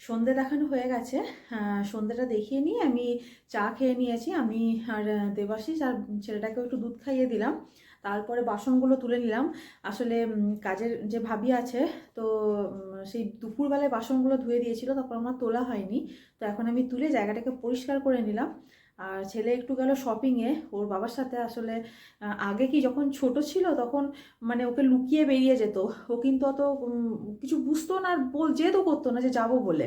সন্ধে দেখানো হয়ে গেছে। সন্ধেটা দেখিয়ে নিয়ে আমি চা খেয়ে নিয়েছি। আমি আর দেবাশিস আর ছেলেটাকেও একটু দুধ খাইয়ে দিলাম। তারপরে বাসনগুলো তুলে নিলাম। আসলে কাজের যে ভাবি আছে, তো সেই দুপুরবেলায় বাসনগুলো ধুয়ে দিয়েছিল, তারপর আমার তোলা হয়নি। তো এখন আমি তুলে জায়গাটাকে পরিষ্কার করে নিলাম। আর ছেলে একটু গেল শপিংয়ে ওর বাবার সাথে। আসলে আগে কি যখন ছোট ছিল তখন মানে ওকে লুকিয়ে বেরিয়ে যেত। ও কিন্তু অত কিছু বুঝতো না, আর জেদও করতো না যে যাবো বলে।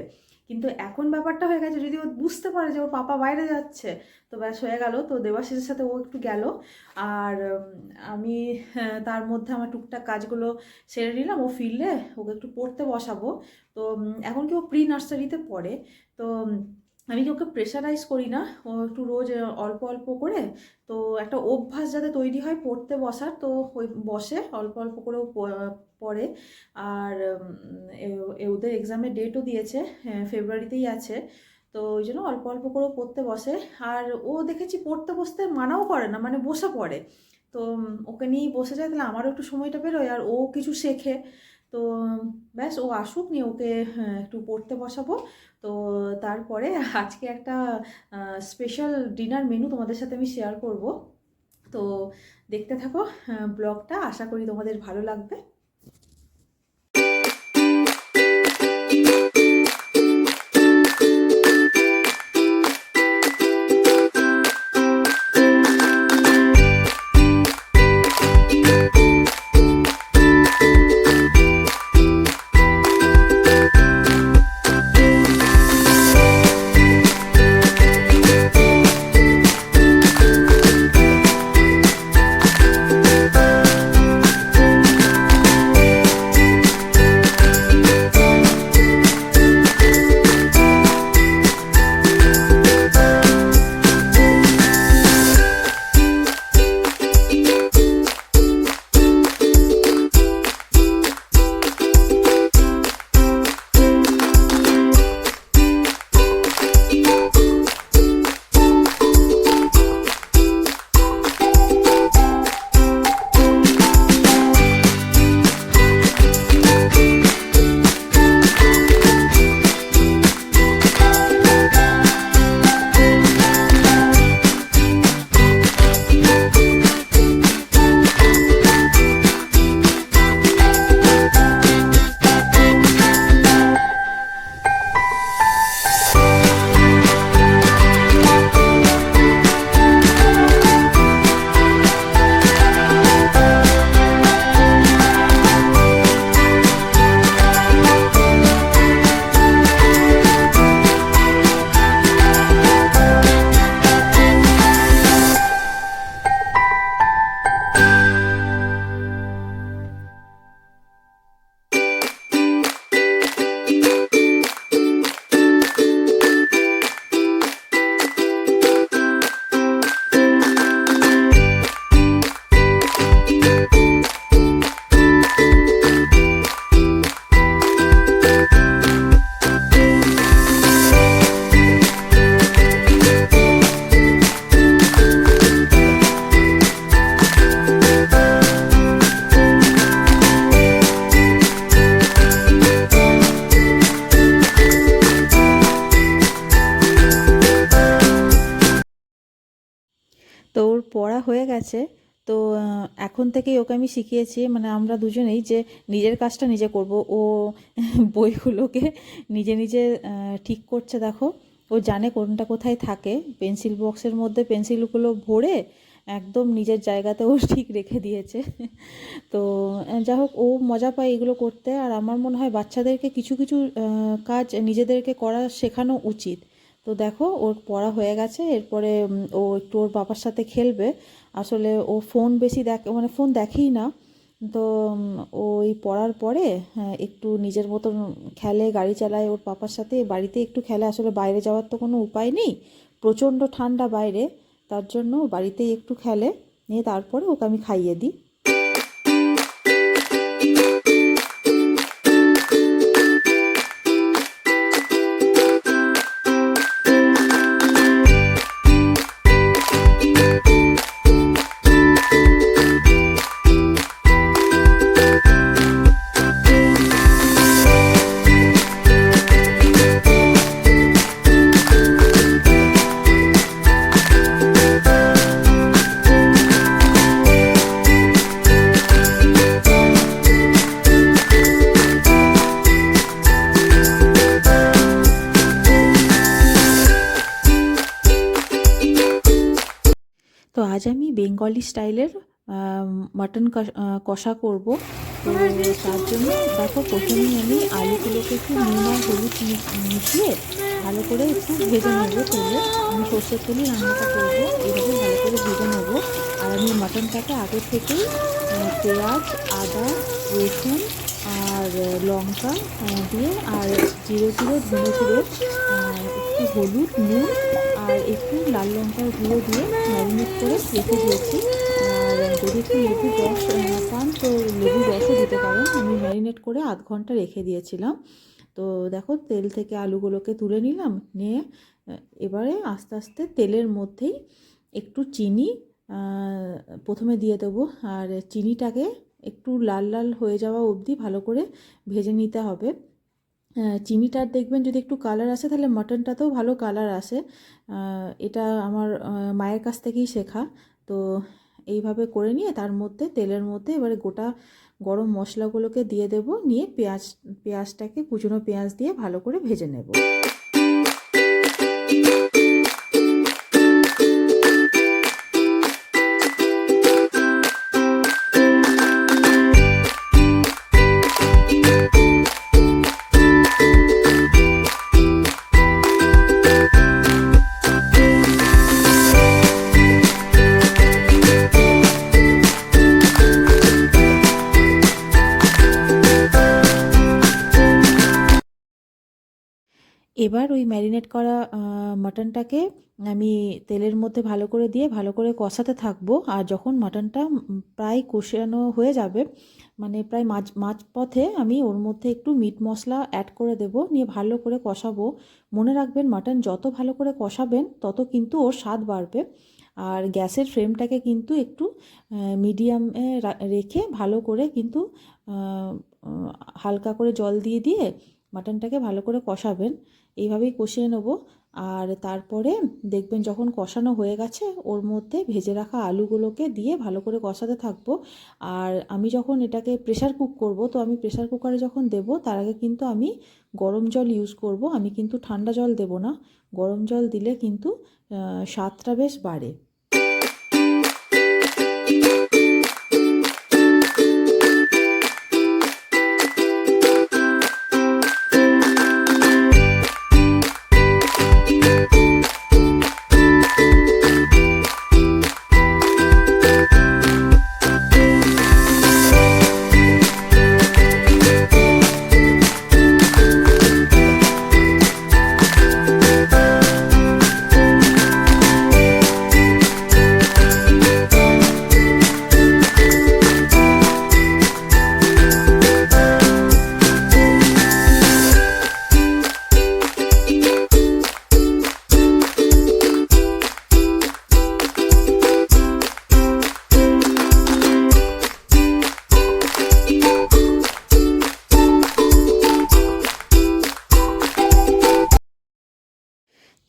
কিন্তু এখন ব্যাপারটা হয়ে গেছে, যদি ও বুঝতে পারে যে ওর পাপা বাইরে যাচ্ছে, তো ব্যাস হয়ে গেল। তো দেবাশিসের সাথে ও একটু গেল। আর আমি তার মধ্যে আমার টুকটাক কাজগুলো সেরে নিলাম। ও ফিরলে ওকে একটু পড়তে বসাবো। তো এখন কি ও প্রি নার্সারিতে পড়ে। তো আমি কি ওকে প্রেশারাইজ করি না, ও একটু রোজ অল্প অল্প করে, তো একটা অভ্যাস যাতে তৈরি হয় পড়তে বসার, তো ওই বসে অল্প অল্প করেও পড়ে। আর ওদের এক্সামের ডেটও দিয়েছে, ফেব্রুয়ারিতেই আছে। তো ওই জন্য অল্প অল্প করেও পড়তে বসে। আর ও দেখেছি পড়তে বসতে মানাও করে না, মানে বসে পড়ে। তো ওকে নিয়েই বসে যায়, তাহলে আমারও একটু সময়টা বেরোয় আর ও কিছু শেখে। তো ব্যাস ও আসুক, নিয়ে ওকে একটু পড়তে বসাবো। তো তারপরে আজকে একটা স্পেশাল ডিনার মেনু তোমাদের সাথে আমি শেয়ার করব। তো দেখতে থাকো ব্লগটা, আশা করি তোমাদের ভালো লাগবে। তো ওর পড়া হয়ে গেছে। তো এখন থেকেই ওকে আমি শিখিয়েছি, মানে আমরা দুজনেই, যে নিজের কাজটা নিজে করব। ও বইগুলোকে নিজে নিজে ঠিক করছে, দেখো। ও জানে কোনটা কোথায় থাকে। পেন্সিল বক্সের মধ্যে পেন্সিলগুলো ভরে একদম নিজের জায়গাতে ও ঠিক রেখে দিয়েছে। তো যাই হোক, ও মজা পায় এগুলো করতে। আর আমার মনে হয় বাচ্চাদেরকে কিছু কিছু কাজ নিজেদেরকে করা শেখানো উচিত। তো দেখো ওর পড়া হয়ে গেছে। এরপরে ও একটু ওর বাবার সাথে খেলবে। আসলে ও ফোন বেশি মানে ফোন দেখেই না। তো ওই পড়ার পরে একটু নিজের মতন খেলে, গাড়ি চালায় ওর পাপার সাথে, বাড়িতে একটু খেলে। আসলে বাইরে যাওয়ার তো কোনো উপায় নেই, প্রচণ্ড ঠান্ডা বাইরে, তার জন্য বাড়িতেই একটু খেলে। নিয়ে তারপরে ওকে আমি খাইয়ে দিই। বেঙ্গলি স্টাইলের মাটন কষা করব। তো তার জন্য দেখো প্রথমেই আমি আলুগুলোকে একটু নুন আর হলুদ মিশিয়ে ভালো করে একটু ভেজে নেবো তেলে। আমি সর্ষের তেলেই রান্নাটা করবো, এভাবে ভালো করে ভেজে নেবো। আর আমি মাটনটাকে আগে থেকেই পেঁয়াজ, আদা, রসুন আর লঙ্কা দিয়ে আর জিরে ধনে জিরে, একটু হলুদ, নুন আর একটু লাল লঙ্কার গুঁড়ো দিয়ে ম্যারিনেট করে রেখে দিয়েছি। আর যদি একটু লেবুর রস পান তো লেবুর রসও দিতে পারেন। আমি ম্যারিনেট করে আধ ঘন্টা রেখে দিয়েছিলাম। তো দেখো তেল থেকে আলুগুলোকে তুলে নিলাম, নিয়ে এবারে আস্তে আস্তে তেলের মধ্যেই একটু চিনি প্রথমে দিয়ে দেবো। আর চিনিটাকে একটু লাল লাল হয়ে যাওয়া অবধি ভালো করে ভেজে নিতে হবে। চিনিটার দেখবেন যদি একটু কালার আসে তাহলে মাটনটাতেও ভালো কালার আসে। এটা আমার মায়ের কাছ থেকেই শেখা। তো এইভাবে করে নিয়ে তার মধ্যে তেলের মধ্যে এবারে গোটা গরম মশলাগুলোকে দিয়ে দেব, নিয়ে পেঁয়াজটাকে কুচনো পেঁয়াজ দিয়ে ভালো করে ভেজে নেব। এবার ওই ম্যারিনেট করা মাটনটাকে আমি তেলের মধ্যে ভালো করে দিয়ে ভালো করে কষাতে থাকবো। আর যখন মাটনটা প্রায় কষানো হয়ে যাবে, মানে প্রায় মাঝ পথে আমি ওর মধ্যে একটু মিট মশলা অ্যাড করে দেব, নিয়ে ভালো করে কষাবো। মনে রাখবেন মাটন যত ভালো করে কষাবেন তত কিন্তু ওর স্বাদ বাড়বে। আর গ্যাসের ফ্লেমটাকে কিন্তু একটু মিডিয়ামে রেখে ভালো করে কিন্তু হালকা করে জল দিয়ে দিয়ে মাটনটাকে ভালো করে কষাবেন। এইভাবেই কষিয়ে নেব। আর তারপরে দেখবেন যখন কষানো হয়ে গেছে ওর মধ্যে ভেজে রাখা আলুগুলোকে দিয়ে ভালো করে কষাতে থাকবো। আর আমি যখন এটাকে প্রেশার কুক করব, তো আমি প্রেশার কুকারে যখন দেব তার আগে কিন্তু আমি গরম জল ইউজ করব। আমি কিন্তু ঠান্ডা জল দেব না, গরম জল দিলে কিন্তু স্বাদটা বেশ বাড়ে।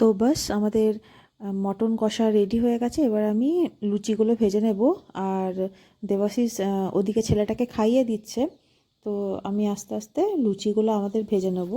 তো বাস আমাদের মটন কষা রেডি হয়ে গেছে। এবার আমি লুচিগুলো ভেজে নেব। আর দেবাশিস ওদিকে ছেলেটাকে খাইয়ে দিচ্ছে, তো আমি আস্তে আস্তে লুচিগুলো আমাদের ভেজে নেব।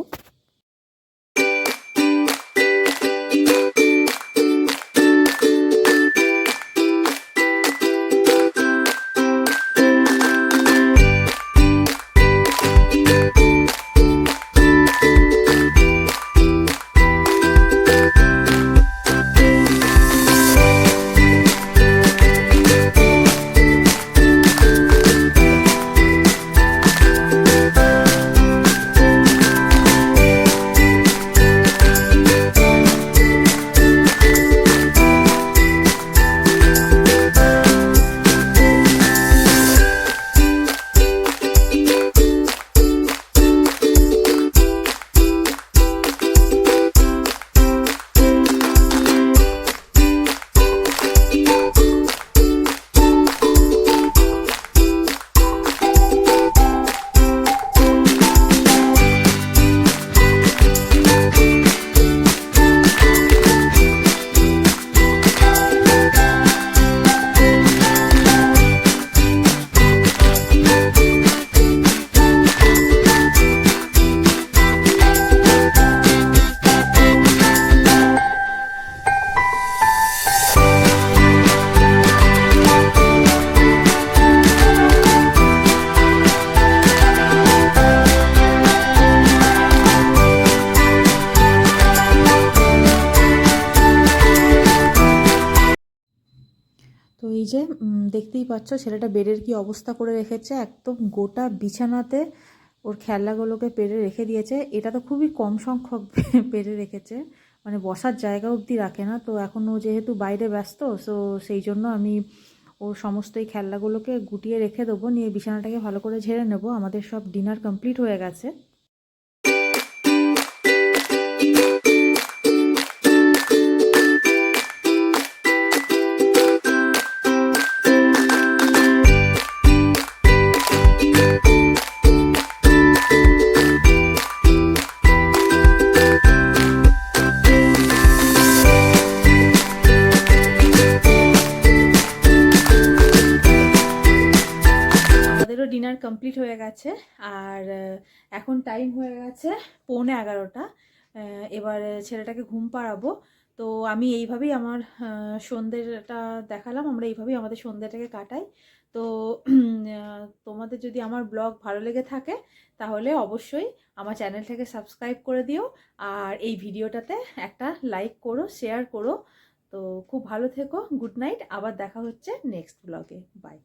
যে দেখতেই পাচ্ছ ছেলেটা বেডের কি অবস্থা করে রেখেছে, একদম গোটা বিছানাতে ওর খেলনাগুলোকে পেরে রেখে দিয়েছে। এটা তো খুবই কম সংখ্যক পেরে রেখেছে, মানে বসার জায়গা অবধি রাখে না। তো এখন ও যেহেতু বাইরে ব্যস্ত, সো সেই জন্য আমি ওর সমস্ত এই খেলনাগুলোকে গুটিয়ে রেখে দেবো, নিয়ে বিছানাটাকে ভালো করে ঝেড়ে নেবো। আমাদের সব ডিনার কমপ্লিট হয়ে গেছে। ডিনার কমপ্লিট হয়ে গেছে, আর এখন টাইম হয়ে গেছে 11:45। এবার ছেলেটাকে ঘুম পাড়াবো। তো আমি এইভাবেই আমার সন্ধ্যেটা দেখালাম, আমরা এইভাবেই আমাদের সন্ধ্যেটাকে কাটাই। তো তোমাদের যদি আমার ব্লগ ভালো লেগে থাকে তাহলে অবশ্যই আমার চ্যানেলটাকে সাবস্ক্রাইব করে দিও, আর এই ভিডিওটাতে একটা লাইক করো, শেয়ার করো। তো খুব ভালো থেকো, গুড নাইট, আবার দেখা হচ্ছে নেক্সট ব্লগে, বাই।